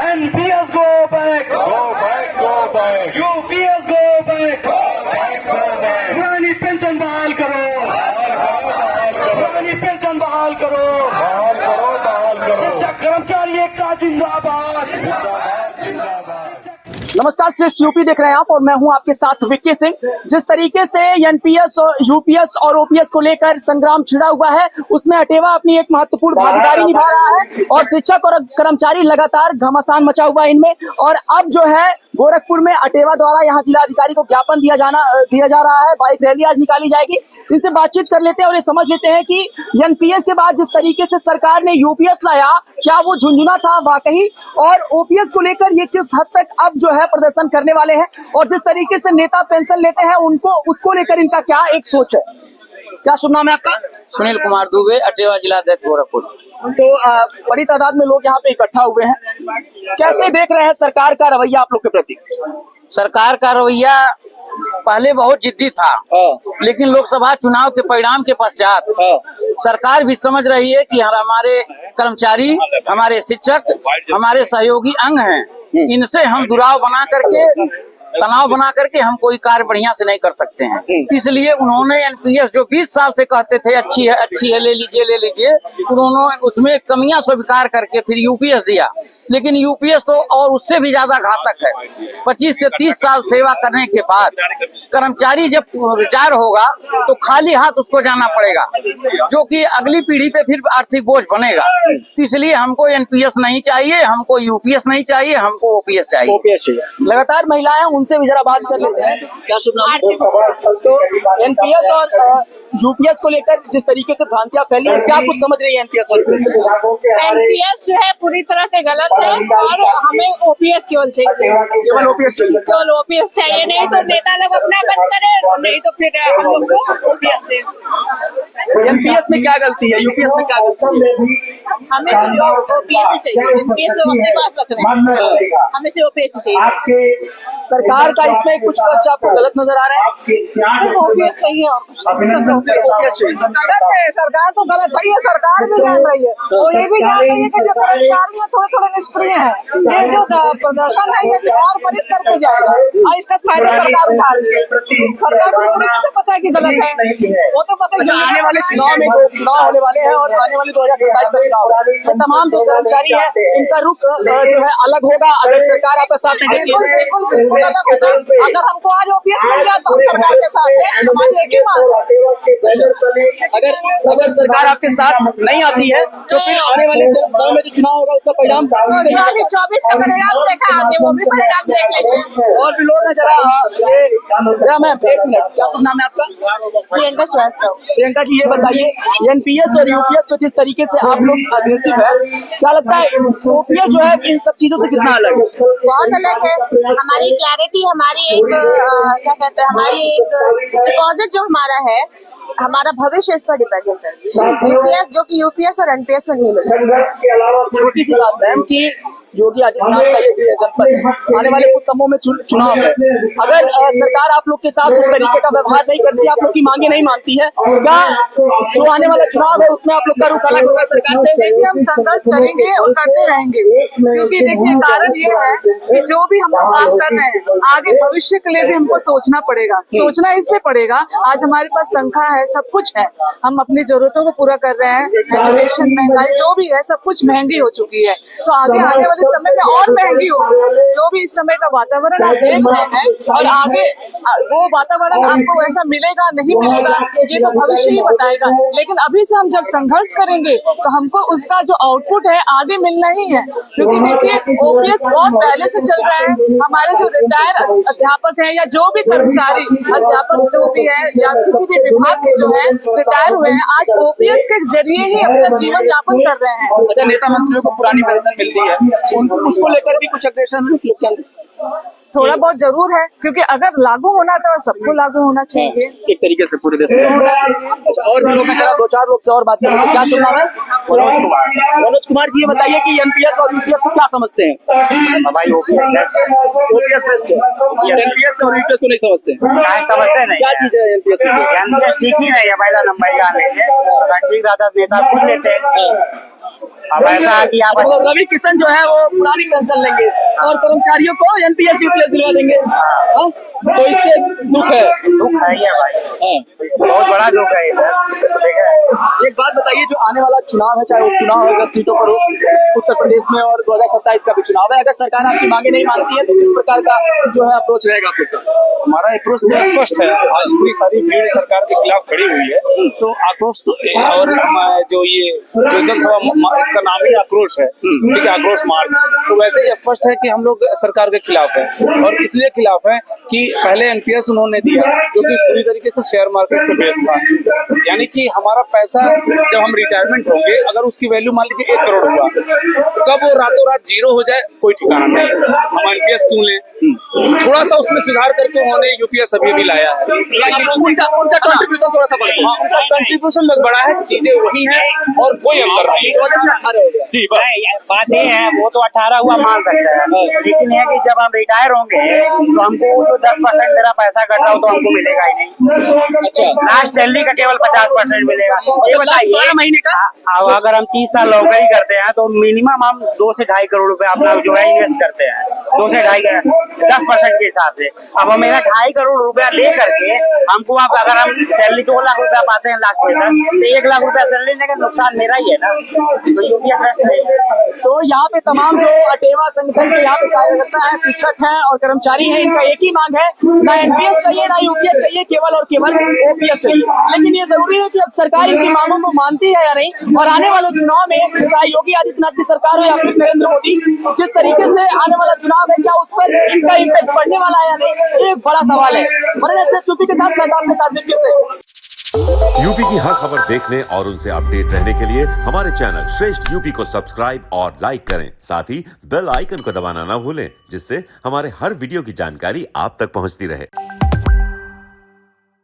NPS go back. Go back, go back. UPS go back. Go back, go back. पुरानी pension बहाल करो. पुरानी pension बहाल करो. बहाल करो, बहाल करो. कर्मचारी एकता जिंदाबाद. जिंदाबाद, जिंदाबाद. नमस्कार, श्रेष्ठ यूपी देख रहे हैं आप और मैं हूं आपके साथ विक्की सिंह। जिस तरीके से एनपीएस और यूपीएस और ओपीएस को लेकर संग्राम छिड़ा हुआ है, उसमें अटेवा अपनी एक महत्वपूर्ण भागीदारी निभा रहा है और शिक्षक और कर्मचारी लगातार घमासान मचा हुआ है इनमें। और अब जो है गोरखपुर में अटेवा द्वारा यहाँ जिलाधिकारी को ज्ञापन दिया जा रहा है। बाइक रैली आज निकाली जाएगी। इनसे बातचीत कर लेते हैं और ये समझ लेते हैं कि एनपीएस के बाद जिस तरीके से सरकार ने यूपीएस लाया, क्या वो झुंझुना था वाकई, और ओपीएस को लेकर ये किस हद तक अब जो है प्रदर्शन करने वाले हैं, और जिस तरीके से नेता पेंशन लेते हैं उनको उसको लेकर इनका क्या एक सोच है। क्या शुभ नाम है आपका? सुनील कुमार दुबे, अटेवा जिला अध्यक्ष गोरखपुर। तो बड़ी तादाद में लोग यहाँ पे इकट्ठा हुए हैं। कैसे देख रहे हैं सरकार का रवैया आप लोग के प्रति? सरकार का रवैया पहले बहुत जिद्दी था, लेकिन लोकसभा चुनाव के परिणाम के पश्चात सरकार भी समझ रही है कि हमारे कर्मचारी, हमारे शिक्षक, हमारे सहयोगी अंग हैं, इनसे हम दुराव बना करके, तनाव बना करके हम कोई कार्य बढ़िया से नहीं कर सकते हैं। इसलिए उन्होंने एनपीएस जो 20 साल से कहते थे अच्छी है ले लीजिए, उन्होंने उसमें कमियां स्वीकार करके फिर यूपीएस दिया। लेकिन यूपीएस तो और उससे भी ज्यादा घातक है। 25 से 30 साल सेवा करने के बाद कर्मचारी जब रिटायर होगा तो खाली हाथ उसको जाना पड़ेगा, जो कि अगली पीढ़ी पे फिर आर्थिक बोझ बनेगा। इसलिए हमको एनपीएस नहीं चाहिए, हमको यूपीएस नहीं चाहिए, हमको ओपीएस चाहिए। लगातार महिलाएं, उनसे भी जरा बात कर लेते हैं। क्या शुभ नाम है? तो एनपीएस और यूपीएस को लेकर जिस तरीके से भ्रांतियां फैली है, क्या कुछ समझ रही है एनपीएस और एनपीएस जो है पूरी तरह से गलत है और हमें ओपीएस केवल चाहिए। केवल ओपीएस चाहिए? केवल ओपीएस चाहिए, नहीं तो नेता लोग अपना बंद करे, नहीं तो फिर हम लोग को ओपीएस दे। एनपीएस में क्या गलती है, यूपीएस में क्या गलती है? हमें सिर्फ ओपीएस ही चाहिए। एनपीएस को अपने पास रख रहे हैं, हमें सिर्फ ओपीएस ही चाहिए। सरकार का इसमें कुछ पक्ष आपको गलत नजर आ रहा है? सिर्फ ओपीएस चाहिए और कुछ नहीं। ओपीएस चाहिए। गलत है, सरकार तो गलत है, ये सरकार भी जान रही है और ये भी जान रही है कि जो कर्मचारी है थोड़े निष्क्रिय हैं। ये जो प्रदर्शन है ये और बड़े स्तर पे जाएगा और इसका फायदा सरकार उठा रही है। सरकार को पूरी तरह से पता है कि गलत है, वो तो पता है। आने वाले चुनाव में चुनाव होने वाले हैं और आने वाले 2027 का चुनाव है, तो तमाम जो कर्मचारी है इनका रुख जो है अलग होगा अगर सरकार आपके साथ में। बिल्कुल अलग होगा। अगर हमको आज ओपीएस मिल गया तो हम सरकार के साथ हैं, हमारी एक ही मांग है। अगर सरकार आपके साथ नहीं आती है तो फिर आने वाले समय में जो चुनाव होगा उसका परिणाम 2024 का परिणाम देखा, आगे वो भी परिणाम देख लीजिए। और भी लोग हैं। जरा मैम एक मिनट, क्या शुभ नाम है आपका? प्रियंका श्रीवास्तव। प्रियंका जी, ये बताइए एनपीएस और यूपीएस पे जिस तरीके से आप लोग अग्रेसिव है, क्या लगता है ओपीएस जो है इन सब चीजों से कितना अलग है? बहुत अलग है। हमारी क्लैरिटी, हमारी एक क्या कहते हैं, हमारी एक डिपॉजिट जो हमारा है, हमारा भविष्य इस पर डिपेंड है सर। यूपीएस जो कि यूपीएस और एनपीएस में नहीं मिल सकता। छोटी सी बात मैम कि योगी आदित्यनाथ का ये गृह जनपद है, आने वाले कुछ समूह में चुनाव है, अगर सरकार आप लोग के साथ उस तरीके का व्यवहार नहीं करती, आप लोग की मांगे नहीं मानती है, क्या जो आने वाला चुनाव है उसमें आप लोग का रुख अलग होगा सरकार से? देखिए, हम संघर्ष करेंगे और करते रहेंगे, क्योंकि देखिए कारण ये है कि जो भी हम लोग काम कर रहे हैं आगे भविष्य के लिए भी हमको सोचना पड़ेगा। सोचना इससे पड़ेगा, आज हमारे पास तनख्वाह है, सब कुछ है, हम अपनी जरूरतों को पूरा कर रहे हैं। एजुकेशन, महंगाई जो भी है, सब कुछ महंगी हो चुकी है, तो आगे आने वाले समय में और महंगी होगी। जो भी इस समय का वातावरण आप देख रहे हैं और आगे वो वातावरण आपको वैसा मिलेगा नहीं मिलेगा ये तो भविष्य ही बताएगा। लेकिन अभी से हम जब संघर्ष करेंगे तो हमको उसका जो आउटपुट है आगे मिलना ही है, क्योंकि देखिए ओपीएस बहुत पहले से चल रहा है। हमारे जो रिटायर अध्यापक हैं या जो भी कर्मचारी अध्यापक जो भी है या किसी भी विभाग के जो है रिटायर हुए हैं, आज ओपीएस के जरिए ही अपना जीवन यापन कर रहे हैं। अच्छा, नेता मंत्रियों को पुरानी पेंशन मिलती है, उसको लेकर भी कुछ अग्रेशन है? थोड़ा बहुत जरूर है, क्योंकि अगर लागू होना तो सबको लागू होना चाहिए एक तरीके से पूरे देश में। अच्छा, और भी लोग हैं, जरा 2-4 लोग से और बात करें। क्या शुभ नाम है? मनोज कुमार जी, ये बताइए कि एनपीएस और यूपीएस को क्या समझते हैं? भाई ओपीएस बेस्ट है, एनपीएस और यूपीएस को नहीं समझते? नहीं समझते नहीं। क्या चीज है एनपीएस? ठीक ही नहीं है, पहला नंबर यहाँ नहीं है। ठीक रहता नेता खुद लेते हैं, अब ऐसा है कि आप तो रवि किशन जो है वो पुरानी पेंशन लेंगे और कर्मचारियों को एनपीएस यूपीएस दिलवा देंगे। हाँ? तो इससे दुख है। दुख है ही है भाई, बहुत बड़ा दुख है ये सर। ठीक है, एक बात बताइए, जो आने वाला चुनाव है, चाहे उपचुनाव हो 10 सीटों पर हो उत्तर प्रदेश में और 2027 का भी चुनाव है, अगर सरकार आपकी मांगे नहीं मानती है तो किस प्रकार का जो है अप्रोच रहेगा आप लोग का? हमारा अप्रोच तो स्पष्ट है। आज इतनी सारी भीड़ सरकार के खिलाफ खड़ी हुई है तो आक्रोश तो और जो जनसभा इसका नाम ही आक्रोश है, ठीक है, आक्रोश मार्च। तो वैसे ही स्पष्ट है कि हम लोग सरकार के खिलाफ है और इसलिए खिलाफ है कि पहले एनपीएस उन्होंने दिया जो कि पूरी तरीके से शेयर मार्केट पे बेस्ड था, यानी कि हमारा पैसा जब हम रिटायरमेंट होंगे अगर उसकी वैल्यू मान लीजिए 1 करोड़ हुआ, कब वो रातों रात जीरो हो जाए कोई ठिकाना नहीं। हम एनपीएस क्यों लें? थोड़ा सा उसमें सुधार करके उन्होंने यूपीएस अभी भी लाया है, लेकिन उनका कंट्रीब्यूशन थोड़ा सा बढ़ गया। उनका कंट्रीब्यूशन बस बड़ा है, चीजें वही हैं और कोई अंतर नहीं है। 14 से 18 हो गया। जी बस बात ये है, वो तो 18 हुआ मान सकता है, लेकिन ये कि जब हम रिटायर होंगे तो हमको जो 10% मेरा पैसा कट रहा हो तो हमको मिलेगा ही नहीं। अच्छा, लास्ट सैलरी का केवल 50% मिलेगा। ये बताइए 12 महीने का? अब अगर हम 30 साल नौकरी करते हैं तो मिनिमम हम 2 से 2.5 करोड़ रुपए अपना जो है इन्वेस्ट करते हैं, 2 से 2.5 10% के हिसाब से। अब हम मेरा 2.5 करोड़ रुपया ले करके हमको अब अगर हम सैलरी 2 लाख रुपया पाते हैं लास्ट में तो 1 लाख रुपया सैलरी लेंगे, नुकसान मेरा ही है ना, तो यूपीएस बेस्ट है। तो यहाँ पे तमाम जो अटेवा संगठन के यहाँ पे कार्यकर्ता हैं, शिक्षक हैं और कर्मचारी हैं, इनका एक ही मांग है, ना एनपीएस चाहिए ना यूपीएस चाहिए, केवल और केवल ओपीएस चाहिए। लेकिन ये जरूरी है कि अब सरकार इनकी मांगों को मानती है या नहीं, और आने वाले चुनाव में चाहे योगी आदित्यनाथ की सरकार हो या फिर नरेंद्र मोदी, जिस तरीके से आने वाला चुनाव है क्या उस पर इनका इम्पैक्ट पड़ने वाला है या नहीं, ये एक बड़ा सवाल है। यूपी के साथ मैं था आपके साथ विक्की से। यूपी की हर खबर देखने और उनसे अपडेट रहने के लिए हमारे चैनल श्रेष्ठ यूपी को सब्सक्राइब और लाइक करें, साथ ही बेल आइकन को दबाना ना भूलें, जिससे हमारे हर वीडियो की जानकारी आप तक पहुंचती रहे।